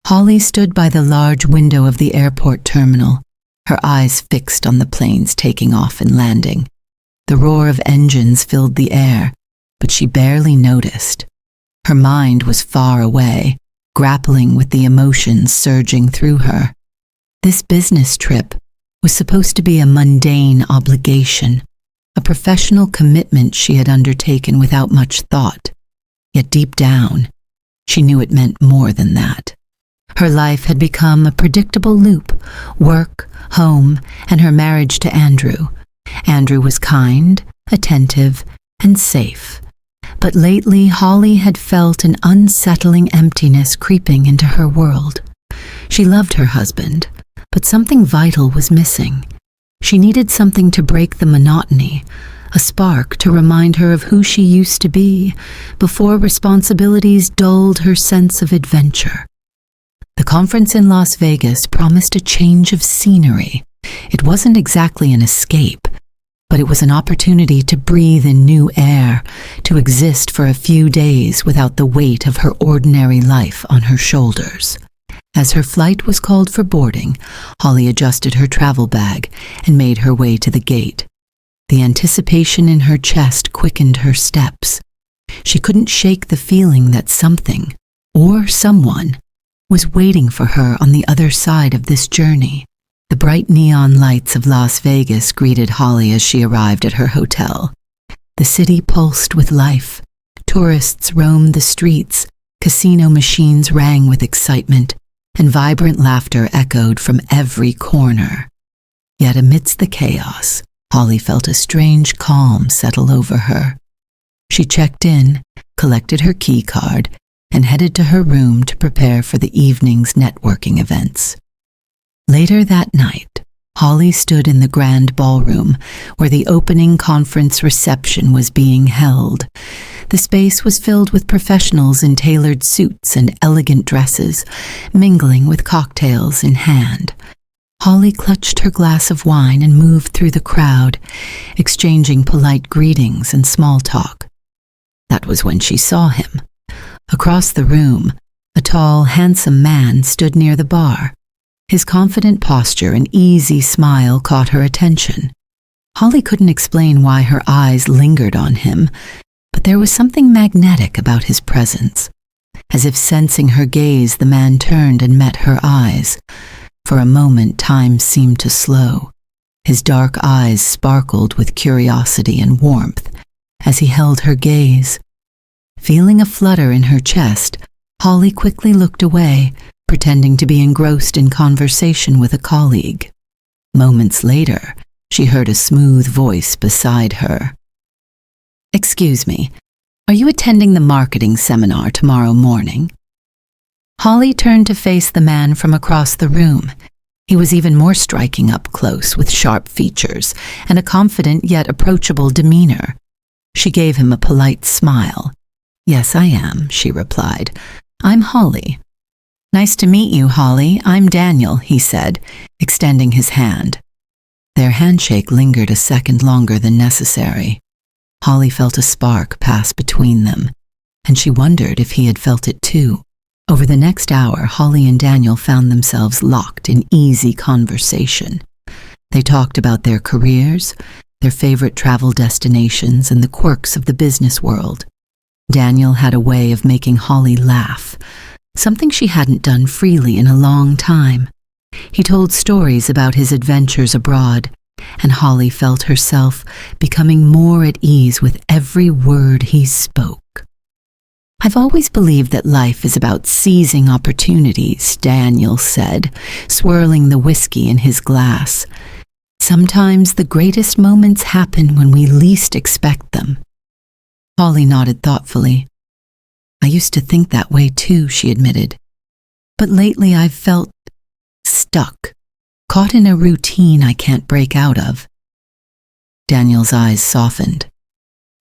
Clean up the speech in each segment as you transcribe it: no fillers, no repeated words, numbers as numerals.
Holly stood by the large window of the airport terminal, her eyes fixed on the planes taking off and landing. The roar of engines filled the air, but she barely noticed. Her mind was far away, grappling with the emotions surging through her. This business trip was supposed to be a mundane obligation, a professional commitment she had undertaken without much thought. Yet deep down, she knew it meant more than that. Her life had become a predictable loop: work, home, and her marriage to Andrew. Andrew was kind, attentive, and safe. But lately, Holly had felt an unsettling emptiness creeping into her world. She loved her husband, but something vital was missing. She needed something to break the monotony, a spark to remind her of who she used to be before responsibilities dulled her sense of adventure. The conference in Las Vegas promised a change of scenery. It wasn't exactly an escape, but it was an opportunity to breathe in new air, to exist for a few days without the weight of her ordinary life on her shoulders. As her flight was called for boarding, Holly adjusted her travel bag and made her way to the gate. The anticipation in her chest quickened her steps. She couldn't shake the feeling that something, or someone, was waiting for her on the other side of this journey. The bright neon lights of Las Vegas greeted Holly as she arrived at her hotel. The city pulsed with life. Tourists roamed the streets, casino machines rang with excitement, and vibrant laughter echoed from every corner. Yet amidst the chaos, Holly felt a strange calm settle over her. She checked in, collected her key card, and headed to her room to prepare for the evening's networking events. Later that night, Holly stood in the grand ballroom where the opening conference reception was being held. The space was filled with professionals in tailored suits and elegant dresses, mingling with cocktails in hand. Holly clutched her glass of wine and moved through the crowd, exchanging polite greetings and small talk. That was when she saw him. Across the room, a tall, handsome man stood near the bar. His confident posture and easy smile caught her attention. Holly couldn't explain why her eyes lingered on him, but there was something magnetic about his presence. As if sensing her gaze, the man turned and met her eyes. For a moment, time seemed to slow. His dark eyes sparkled with curiosity and warmth as he held her gaze. Feeling a flutter in her chest, Holly quickly looked away, pretending to be engrossed in conversation with a colleague. Moments later, she heard a smooth voice beside her. "Excuse me, are you attending the marketing seminar tomorrow morning?" Holly turned to face the man from across the room. He was even more striking up close, with sharp features and a confident yet approachable demeanor. She gave him a polite smile. "Yes, I am," she replied. "I'm Holly." "Nice to meet you, Holly. I'm Daniel," he said, extending his hand. Their handshake lingered a second longer than necessary. Holly felt a spark pass between them, and she wondered if he had felt it too. Over the next hour, Holly and Daniel found themselves locked in easy conversation. They talked about their careers, their favorite travel destinations, and the quirks of the business world. Daniel had a way of making Holly laugh, something she hadn't done freely in a long time. He told stories about his adventures abroad, and Holly felt herself becoming more at ease with every word he spoke. "I've always believed that life is about seizing opportunities," Daniel said, swirling the whiskey in his glass. "Sometimes the greatest moments happen when we least expect them." Holly nodded thoughtfully. "I used to think that way too," she admitted. "But lately I've felt stuck, caught in a routine I can't break out of." Daniel's eyes softened.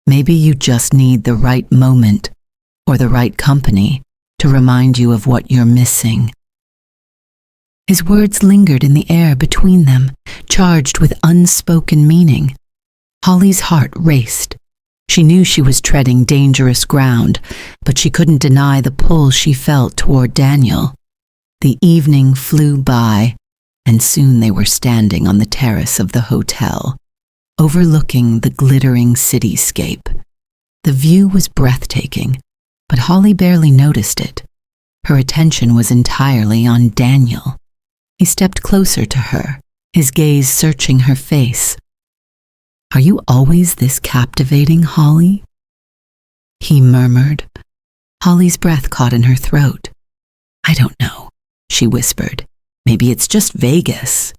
"Maybe you just need the right moment or the right company to remind you of what you're missing." His words lingered in the air between them, charged with unspoken meaning. Holly's heart raced. She knew she was treading dangerous ground, but she couldn't deny the pull she felt toward Daniel. The evening flew by, and soon they were standing on the terrace of the hotel, overlooking the glittering cityscape. The view was breathtaking, but Holly barely noticed it. Her attention was entirely on Daniel. He stepped closer to her, his gaze searching her face. "Are you always this captivating, Holly?" he murmured. Holly's breath caught in her throat. "I don't know," she whispered. "Maybe it's just Vegas."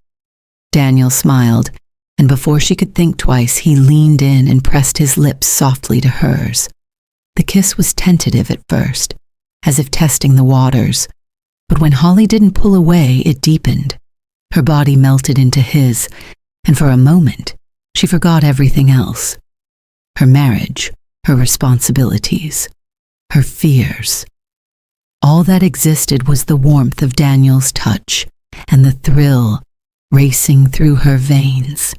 Daniel smiled, and before she could think twice, he leaned in and pressed his lips softly to hers. The kiss was tentative at first, as if testing the waters, but when Holly didn't pull away, it deepened. Her body melted into his, and for a moment, she forgot everything else. Her marriage, her responsibilities, her fears. All that existed was the warmth of Daniel's touch and the thrill racing through her veins.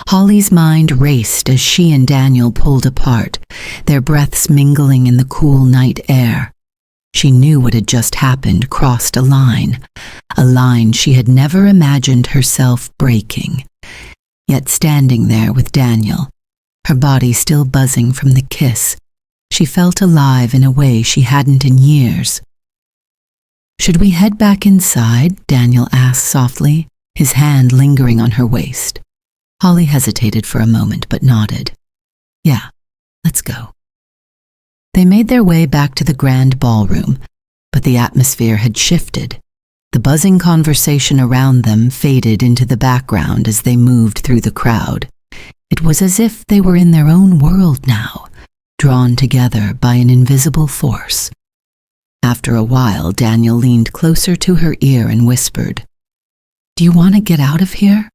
Holly's mind raced as she and Daniel pulled apart, their breaths mingling in the cool night air. She knew what had just happened crossed a line she had never imagined herself breaking. Yet standing there with Daniel, her body still buzzing from the kiss, she felt alive in a way she hadn't in years. "Should we head back inside?" Daniel asked softly, his hand lingering on her waist. Holly hesitated for a moment but nodded. "Yeah, let's go." They made their way back to the grand ballroom, but the atmosphere had shifted. The buzzing conversation around them faded into the background as they moved through the crowd. It was as if they were in their own world now, drawn together by an invisible force. After a while, Daniel leaned closer to her ear and whispered, "Do you want to get out of here?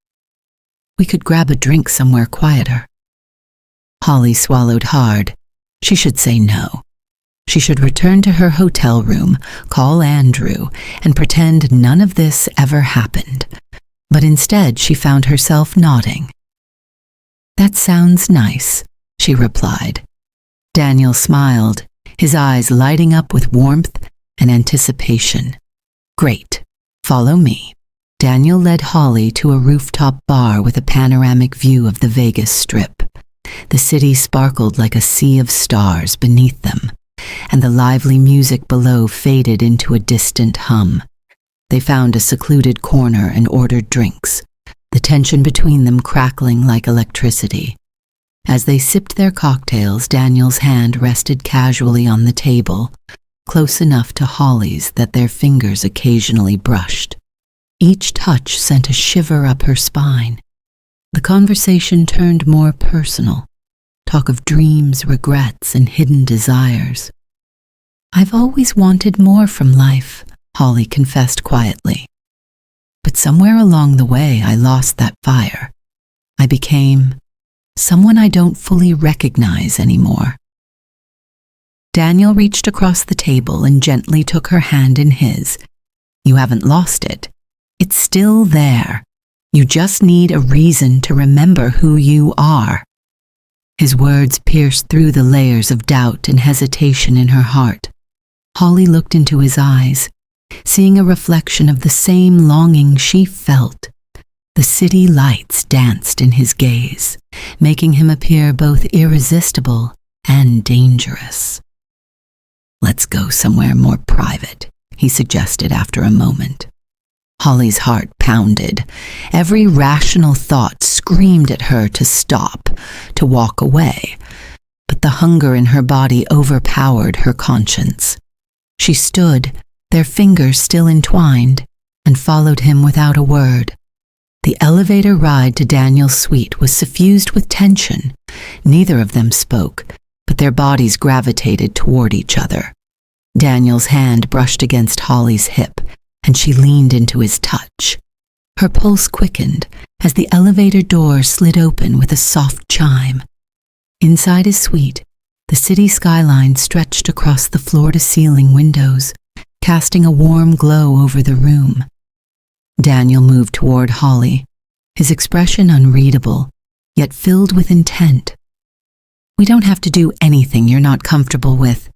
We could grab a drink somewhere quieter." Holly swallowed hard. She should say no. She should return to her hotel room, call Andrew, and pretend none of this ever happened. But instead, she found herself nodding. "That sounds nice," she replied. Daniel smiled, his eyes lighting up with warmth and anticipation. "Great. Follow me." Daniel led Holly to a rooftop bar with a panoramic view of the Vegas Strip. The city sparkled like a sea of stars beneath them, and the lively music below faded into a distant hum. They found a secluded corner and ordered drinks, the tension between them crackling like electricity. As they sipped their cocktails, Daniel's hand rested casually on the table, close enough to Holly's that their fingers occasionally brushed. Each touch sent a shiver up her spine. The conversation turned more personal, talk of dreams, regrets, and hidden desires. "I've always wanted more from life," Holly confessed quietly. "But somewhere along the way, I lost that fire. I became someone I don't fully recognize anymore." Daniel reached across the table and gently took her hand in his. "You haven't lost it. It's still there. You just need a reason to remember who you are." His words pierced through the layers of doubt and hesitation in her heart. Holly looked into his eyes, seeing a reflection of the same longing she felt. The city lights danced in his gaze, making him appear both irresistible and dangerous. "Let's go somewhere more private," he suggested after a moment. Holly's heart pounded. Every rational thought screamed at her to stop, to walk away, but the hunger in her body overpowered her conscience. She stood, their fingers still entwined, and followed him without a word. The elevator ride to Daniel's suite was suffused with tension. Neither of them spoke, but their bodies gravitated toward each other. Daniel's hand brushed against Holly's hip, and she leaned into his touch. Her pulse quickened as the elevator door slid open with a soft chime. Inside his suite, the city skyline stretched across the floor-to-ceiling windows, casting a warm glow over the room. Daniel moved toward Holly, his expression unreadable, yet filled with intent. "We don't have to do anything you're not comfortable with,"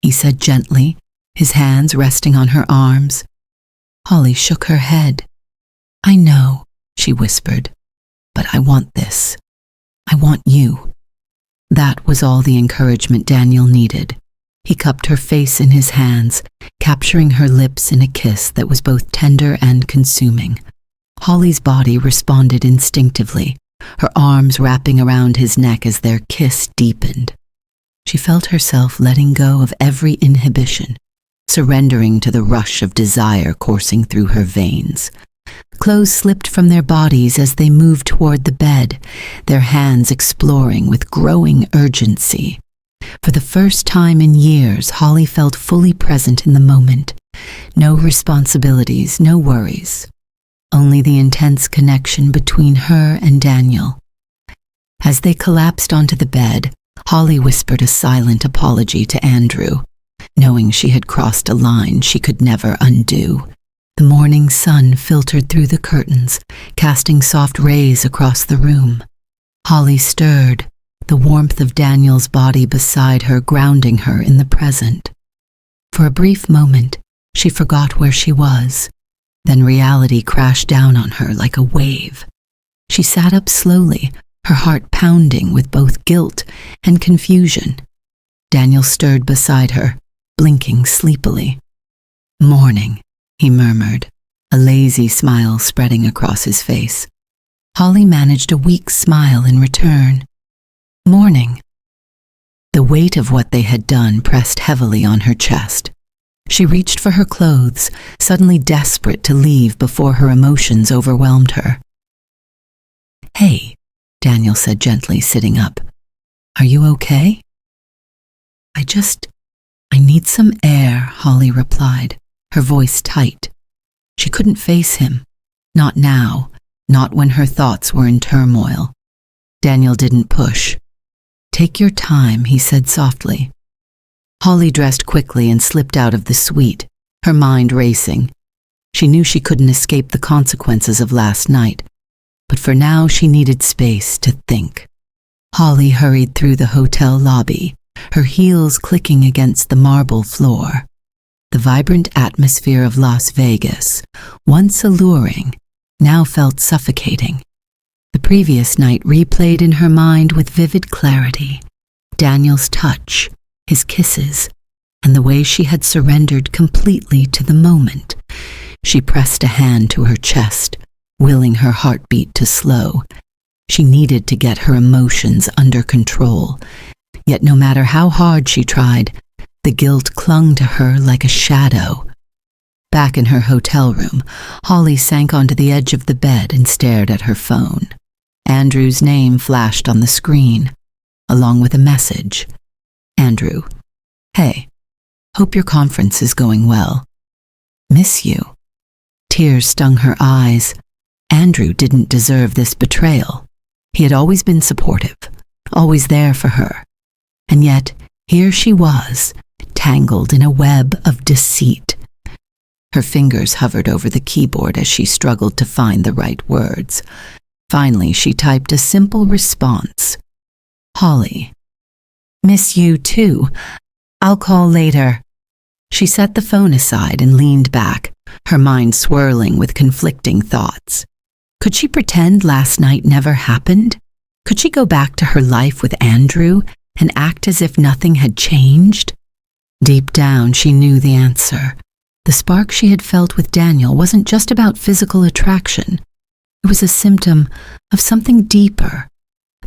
he said gently, his hands resting on her arms. Holly shook her head. "I know," she whispered, "but I want this. I want you." That was all the encouragement Daniel needed. He cupped her face in his hands, capturing her lips in a kiss that was both tender and consuming. Holly's body responded instinctively, her arms wrapping around his neck as their kiss deepened. She felt herself letting go of every inhibition, surrendering to the rush of desire coursing through her veins. Clothes slipped from their bodies as they moved toward the bed, their hands exploring with growing urgency. For the first time in years, Holly felt fully present in the moment. No responsibilities, no worries. Only the intense connection between her and Daniel. As they collapsed onto the bed, Holly whispered a silent apology to Andrew, knowing she had crossed a line she could never undo. The morning sun filtered through the curtains, casting soft rays across the room. Holly stirred, the warmth of Daniel's body beside her grounding her in the present. For a brief moment, she forgot where she was. Then reality crashed down on her like a wave. She sat up slowly, her heart pounding with both guilt and confusion. Daniel stirred beside her, blinking sleepily. "Morning," he murmured, a lazy smile spreading across his face. Holly managed a weak smile in return. "Morning." The weight of what they had done pressed heavily on her chest. She reached for her clothes, suddenly desperate to leave before her emotions overwhelmed her. "Hey," Daniel said gently, sitting up. "Are you okay?" I need some air," Holly replied, her voice tight. She couldn't face him. Not now, not when her thoughts were in turmoil. Daniel didn't push. "Take your time," he said softly. Holly dressed quickly and slipped out of the suite, her mind racing. She knew she couldn't escape the consequences of last night, but for now she needed space to think. Holly hurried through the hotel lobby, her heels clicking against the marble floor. The vibrant atmosphere of Las Vegas, once alluring, now felt suffocating. The previous night replayed in her mind with vivid clarity. Daniel's touch, his kisses, and the way she had surrendered completely to the moment. She pressed a hand to her chest, willing her heartbeat to slow. She needed to get her emotions under control. Yet no matter how hard she tried, the guilt clung to her like a shadow. Back in her hotel room, Holly sank onto the edge of the bed and stared at her phone. Andrew's name flashed on the screen, along with a message. "Andrew, hey, hope your conference is going well. Miss you." Tears stung her eyes. Andrew didn't deserve this betrayal. He had always been supportive, always there for her. And yet, here she was, tangled in a web of deceit. Her fingers hovered over the keyboard as she struggled to find the right words. Finally, she typed a simple response. "Holly, miss you too. I'll call later." She set the phone aside and leaned back, her mind swirling with conflicting thoughts. Could she pretend last night never happened? Could she go back to her life with Andrew and act as if nothing had changed? Deep down, she knew the answer. The spark she had felt with Daniel wasn't just about physical attraction. It was a symptom of something deeper,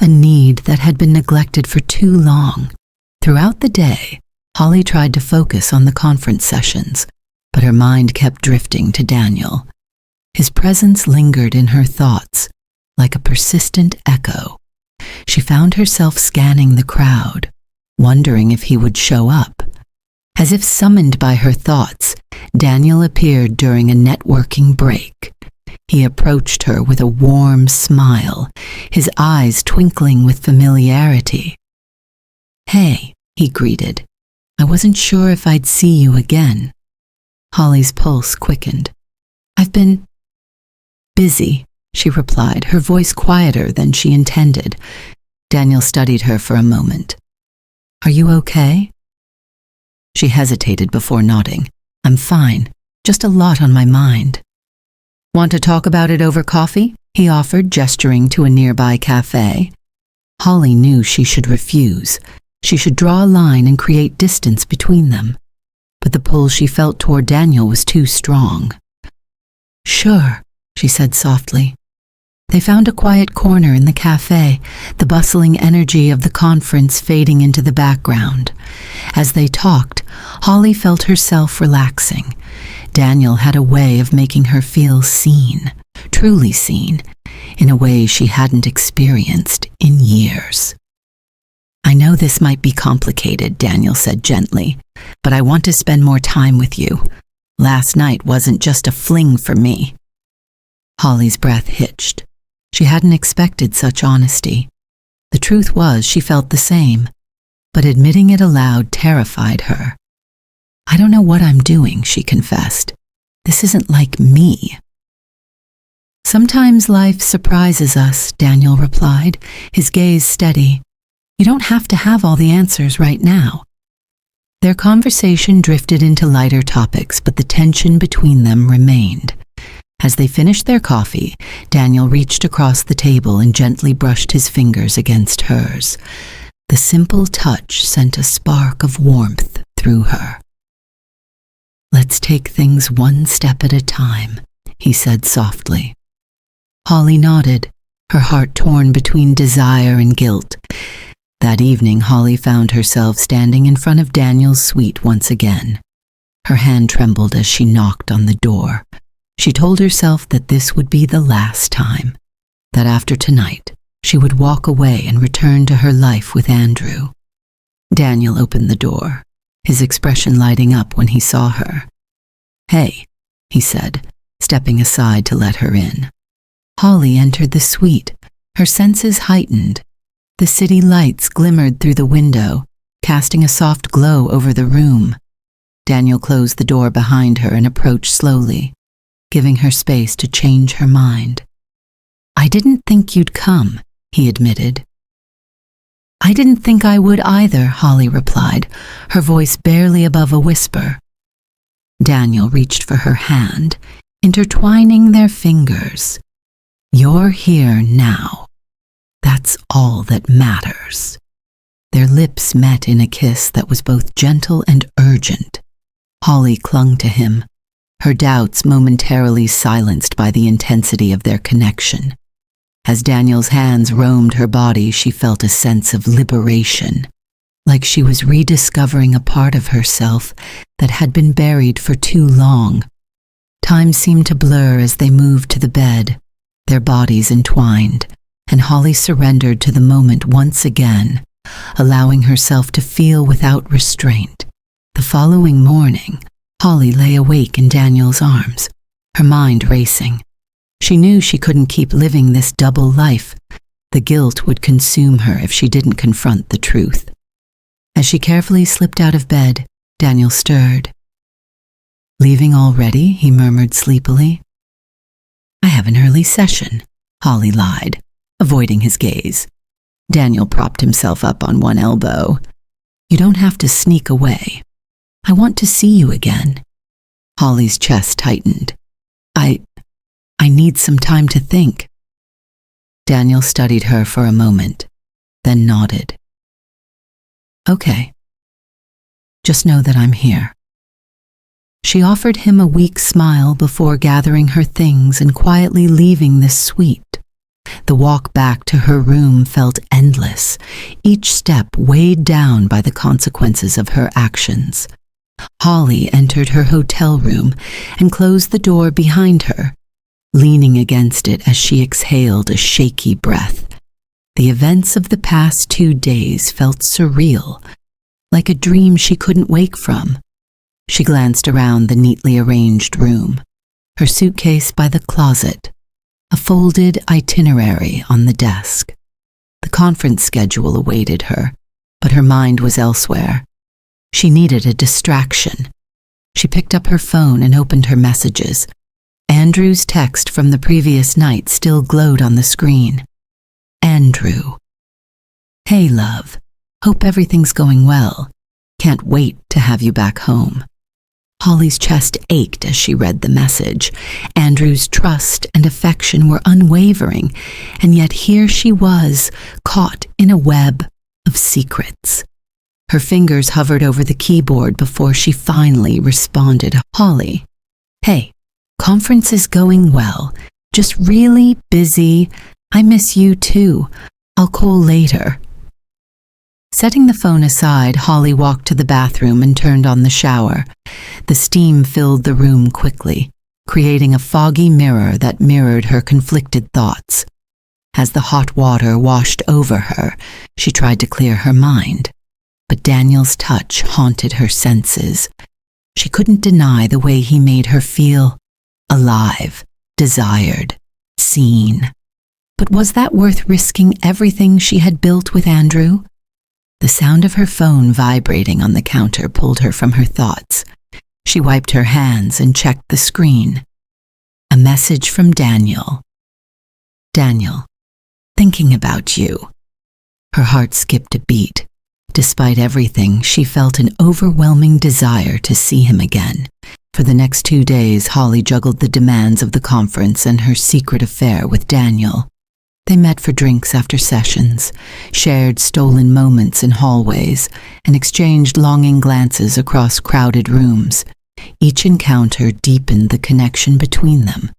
a need that had been neglected for too long. Throughout the day, Holly tried to focus on the conference sessions, but her mind kept drifting to Daniel. His presence lingered in her thoughts, like a persistent echo. She found herself scanning the crowd, wondering if he would show up. As if summoned by her thoughts, Daniel appeared during a networking break. He approached her with a warm smile, his eyes twinkling with familiarity. "Hey," he greeted. "I wasn't sure if I'd see you again." Holly's pulse quickened. "I've been busy," she replied, her voice quieter than she intended. Daniel studied her for a moment. "Are you okay?" She hesitated before nodding. "I'm fine. Just a lot on my mind. Want to talk about it over coffee? He offered, gesturing to a nearby cafe. Holly knew she should refuse. She should draw a line and create distance between them. But the pull she felt toward Daniel was too strong. Sure, she said softly. They found a quiet corner in the cafe, the bustling energy of the conference fading into the background. As they talked, Holly felt herself relaxing. Daniel had a way of making her feel seen, truly seen, in a way she hadn't experienced in years. I know this might be complicated, Daniel said gently, but I want to spend more time with you. Last night wasn't just a fling for me. Holly's breath hitched. She hadn't expected such honesty. The truth was she felt the same, but admitting it aloud terrified her. I don't know what I'm doing, she confessed. This isn't like me. Sometimes life surprises us, Daniel replied, his gaze steady. You don't have to have all the answers right now. Their conversation drifted into lighter topics, but the tension between them remained. As they finished their coffee, Daniel reached across the table and gently brushed his fingers against hers. The simple touch sent a spark of warmth through her. Let's take things one step at a time, he said softly. Holly nodded, her heart torn between desire and guilt. That evening, Holly found herself standing in front of Daniel's suite once again. Her hand trembled as she knocked on the door. She told herself that this would be the last time, that after tonight, she would walk away and return to her life with Andrew. Daniel opened the door, his expression lighting up when he saw her. Hey, he said, stepping aside to let her in. Holly entered the suite, her senses heightened. The city lights glimmered through the window, casting a soft glow over the room. Daniel closed the door behind her and approached slowly, giving her space to change her mind. I didn't think you'd come, he admitted. I didn't think I would either, Holly replied, her voice barely above a whisper. Daniel reached for her hand, intertwining their fingers. You're here now. That's all that matters. Their lips met in a kiss that was both gentle and urgent. Holly clung to him, her doubts momentarily silenced by the intensity of their connection. As Daniel's hands roamed her body, she felt a sense of liberation, like she was rediscovering a part of herself that had been buried for too long. Time seemed to blur as they moved to the bed, their bodies entwined, and Holly surrendered to the moment once again, allowing herself to feel without restraint. The following morning, Holly lay awake in Daniel's arms, her mind racing. She knew she couldn't keep living this double life. The guilt would consume her if she didn't confront the truth. As she carefully slipped out of bed, Daniel stirred. Leaving already? He murmured sleepily. I have an early session, Holly lied, avoiding his gaze. Daniel propped himself up on one elbow. You don't have to sneak away. I want to see you again. Holly's chest tightened. I need some time to think. Daniel studied her for a moment, then nodded. Okay. Just know that I'm here. She offered him a weak smile before gathering her things and quietly leaving the suite. The walk back to her room felt endless, each step weighed down by the consequences of her actions. Holly entered her hotel room and closed the door behind her, leaning against it as she exhaled a shaky breath. The events of the past 2 days felt surreal, like a dream she couldn't wake from. She glanced around the neatly arranged room, her suitcase by the closet, a folded itinerary on the desk. The conference schedule awaited her, but her mind was elsewhere. She needed a distraction. She picked up her phone and opened her messages. Andrew's text from the previous night still glowed on the screen. Andrew. Hey, love. Hope everything's going well. Can't wait to have you back home. Holly's chest ached as she read the message. Andrew's trust and affection were unwavering, and yet here she was, caught in a web of secrets. Her fingers hovered over the keyboard before she finally responded. Holly, hey, conference is going well. Just really busy. I miss you too. I'll call later. Setting the phone aside, Holly walked to the bathroom and turned on the shower. The steam filled the room quickly, creating a foggy mirror that mirrored her conflicted thoughts. As the hot water washed over her, she tried to clear her mind. But Daniel's touch haunted her senses. She couldn't deny the way he made her feel alive, desired, seen. But was that worth risking everything she had built with Andrew? The sound of her phone vibrating on the counter pulled her from her thoughts. She wiped her hands and checked the screen. A message from Daniel. Daniel, thinking about you. Her heart skipped a beat. Despite everything, she felt an overwhelming desire to see him again. For the next 2 days, Holly juggled the demands of the conference and her secret affair with Daniel. They met for drinks after sessions, shared stolen moments in hallways, and exchanged longing glances across crowded rooms. Each encounter deepened the connection between them,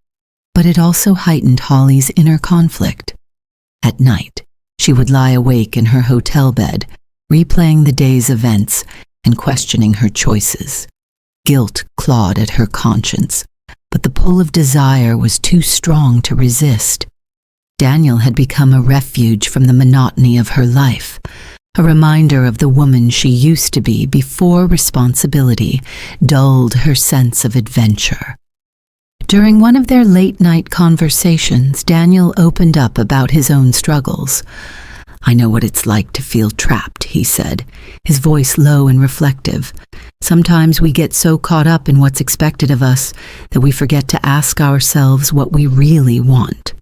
but it also heightened Holly's inner conflict. At night, she would lie awake in her hotel bed, replaying the day's events and questioning her choices. Guilt clawed at her conscience, but the pull of desire was too strong to resist. Daniel had become a refuge from the monotony of her life, a reminder of the woman she used to be before responsibility dulled her sense of adventure. During one of their late-night conversations, Daniel opened up about his own struggles. I know what it's like to feel trapped, he said, his voice low and reflective. Sometimes we get so caught up in what's expected of us that we forget to ask ourselves what we really want.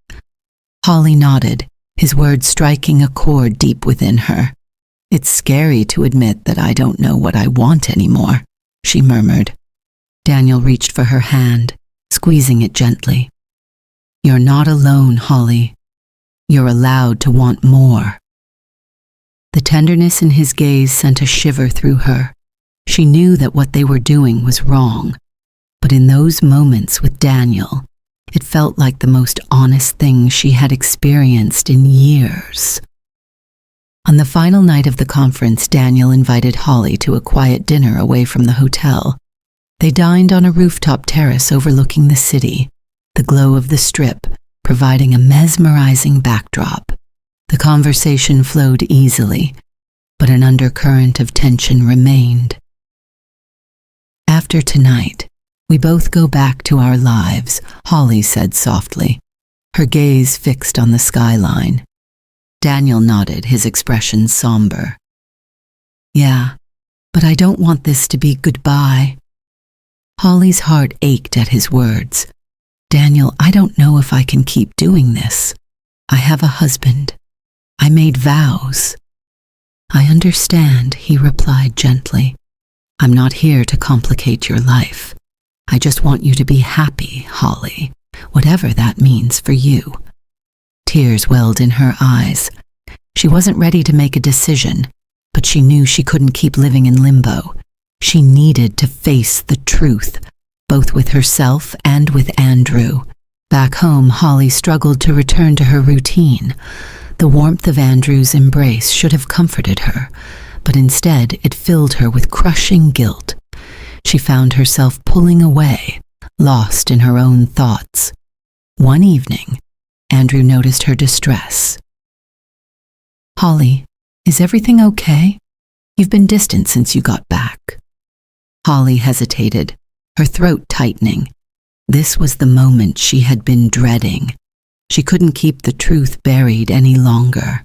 Holly nodded, his words striking a chord deep within her. It's scary to admit that I don't know what I want anymore, she murmured. Daniel reached for her hand, squeezing it gently. You're not alone, Holly. You're allowed to want more. The tenderness in his gaze sent a shiver through her. She knew that what they were doing was wrong, but in those moments with Daniel, it felt like the most honest thing she had experienced in years. On the final night of the conference, Daniel invited Holly to a quiet dinner away from the hotel. They dined on a rooftop terrace overlooking the city, the glow of the strip providing a mesmerizing backdrop. The conversation flowed easily, but an undercurrent of tension remained. After tonight, we both go back to our lives, Holly said softly, her gaze fixed on the skyline. Daniel nodded, his expression somber. Yeah, but I don't want this to be goodbye. Holly's heart ached at his words. Daniel, I don't know if I can keep doing this. I have a husband. I made vows. I understand, he replied gently. I'm not here to complicate your life. I just want you to be happy, Holly, whatever that means for you. Tears welled in her eyes. She wasn't ready to make a decision, but she knew she couldn't keep living in limbo. She needed to face the truth, both with herself and with Andrew. Back home, Holly struggled to return to her routine. The warmth of Andrew's embrace should have comforted her, but instead it filled her with crushing guilt. She found herself pulling away, lost in her own thoughts. One evening, Andrew noticed her distress. Holly, is everything okay? You've been distant since you got back. Holly hesitated, her throat tightening. This was the moment she had been dreading. She couldn't keep the truth buried any longer.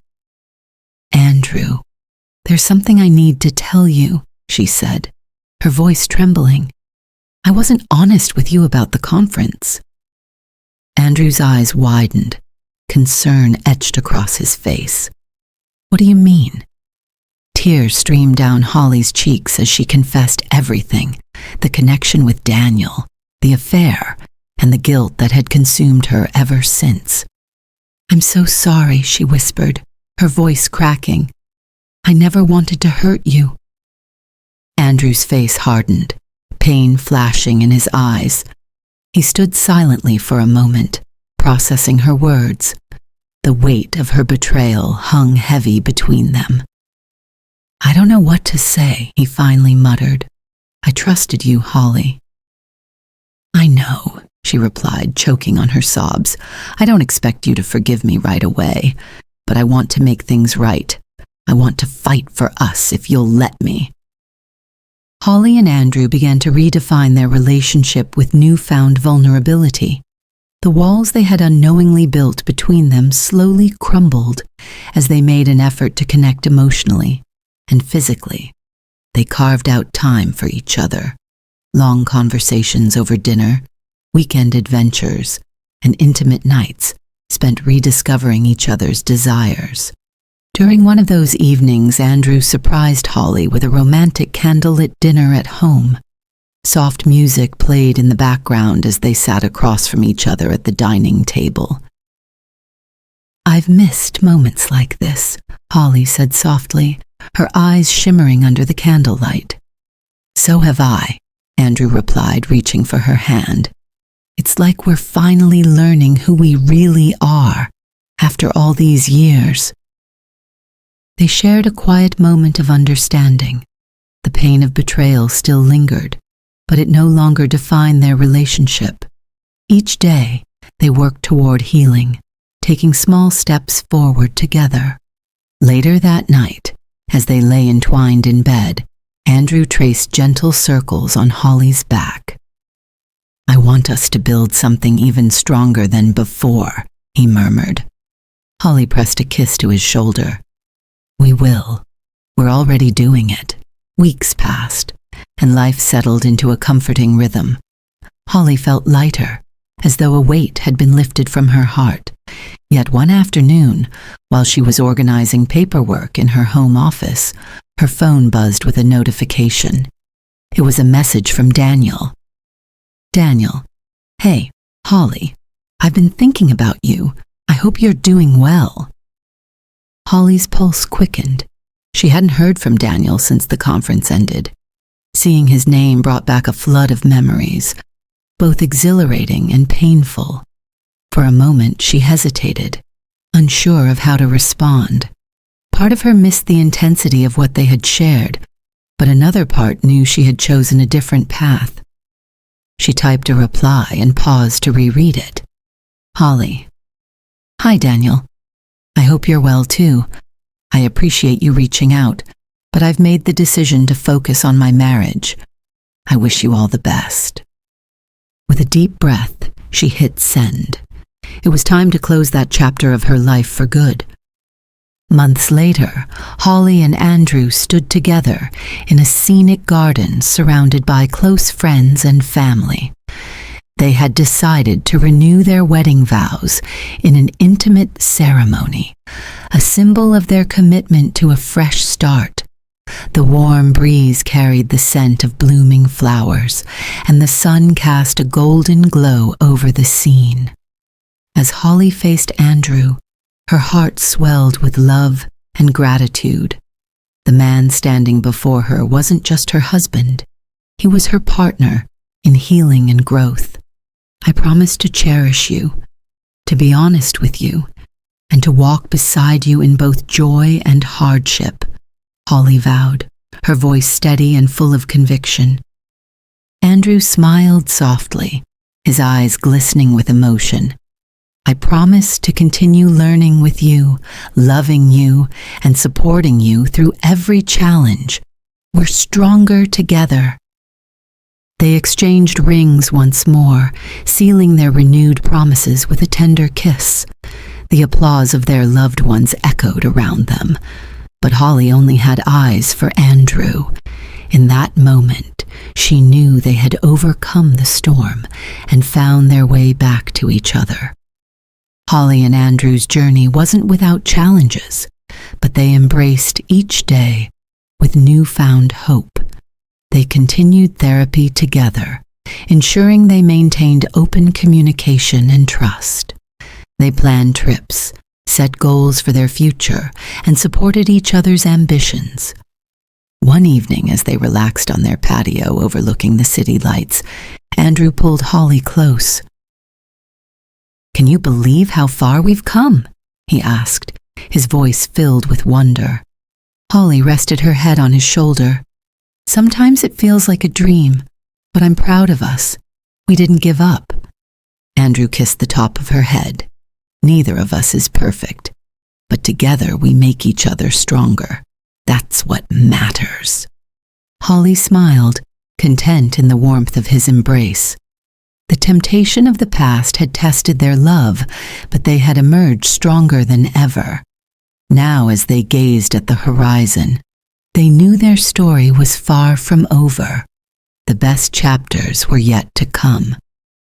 Andrew, there's something I need to tell you, she said, her voice trembling. I wasn't honest with you about the conference. Andrew's eyes widened, concern etched across his face. What do you mean? Tears streamed down Holly's cheeks as she confessed everything, the connection with Daniel, the affair, and the guilt that had consumed her ever since. "I'm so sorry," she whispered, her voice cracking. "I never wanted to hurt you." Andrew's face hardened, pain flashing in his eyes. He stood silently for a moment, processing her words. The weight of her betrayal hung heavy between them. "I don't know what to say," he finally muttered. "I trusted you, Holly." "I know," she replied, choking on her sobs. "I don't expect you to forgive me right away, but I want to make things right. I want to fight for us if you'll let me." Holly and Andrew began to redefine their relationship with newfound vulnerability. The walls they had unknowingly built between them slowly crumbled as they made an effort to connect emotionally and physically. They carved out time for each other, long conversations over dinner, weekend adventures, and intimate nights spent rediscovering each other's desires. During one of those evenings, Andrew surprised Holly with a romantic candlelit dinner at home. Soft music played in the background as they sat across from each other at the dining table. "I've missed moments like this," Holly said softly, her eyes shimmering under the candlelight. "So have I," Andrew replied, reaching for her hand. "It's like we're finally learning who we really are after all these years." They shared a quiet moment of understanding. The pain of betrayal still lingered, but it no longer defined their relationship. Each day, they worked toward healing, taking small steps forward together. Later that night, as they lay entwined in bed, Andrew traced gentle circles on Holly's back. "I want us to build something even stronger than before," he murmured. Holly pressed a kiss to his shoulder. "We will. We're already doing it." Weeks passed, and life settled into a comforting rhythm. Holly felt lighter, as though a weight had been lifted from her heart. Yet one afternoon, while she was organizing paperwork in her home office, her phone buzzed with a notification. It was a message from Daniel. "Daniel, hey, Holly, I've been thinking about you. I hope you're doing well." Holly's pulse quickened. She hadn't heard from Daniel since the conference ended. Seeing his name brought back a flood of memories, both exhilarating and painful. For a moment, she hesitated, unsure of how to respond. Part of her missed the intensity of what they had shared, but another part knew she had chosen a different path. She typed a reply and paused to reread it. "Holly. Hi, Daniel. I hope you're well too. I appreciate you reaching out, but I've made the decision to focus on my marriage. I wish you all the best." With a deep breath, she hit send. It was time to close that chapter of her life for good. Months later, Holly and Andrew stood together in a scenic garden surrounded by close friends and family. They had decided to renew their wedding vows in an intimate ceremony, a symbol of their commitment to a fresh start. The warm breeze carried the scent of blooming flowers, and the sun cast a golden glow over the scene. As Holly faced Andrew, her heart swelled with love and gratitude. The man standing before her wasn't just her husband. He was her partner in healing and growth. "I promise to cherish you, to be honest with you, and to walk beside you in both joy and hardship," Holly vowed, her voice steady and full of conviction. Andrew smiled softly, his eyes glistening with emotion. "I promise to continue learning with you, loving you, and supporting you through every challenge. We're stronger together." They exchanged rings once more, sealing their renewed promises with a tender kiss. The applause of their loved ones echoed around them, but Holly only had eyes for Andrew. In that moment, she knew they had overcome the storm and found their way back to each other. Holly and Andrew's journey wasn't without challenges, but they embraced each day with newfound hope. They continued therapy together, ensuring they maintained open communication and trust. They planned trips, set goals for their future, and supported each other's ambitions. One evening, as they relaxed on their patio overlooking the city lights, Andrew pulled Holly close. "Can you believe how far we've come?" he asked, his voice filled with wonder. Holly rested her head on his shoulder. "Sometimes it feels like a dream, but I'm proud of us. We didn't give up." Andrew kissed the top of her head. "Neither of us is perfect, but together we make each other stronger. That's what matters." Holly smiled, content in the warmth of his embrace. The temptation of the past had tested their love, but they had emerged stronger than ever. Now, as they gazed at the horizon, they knew their story was far from over. The best chapters were yet to come.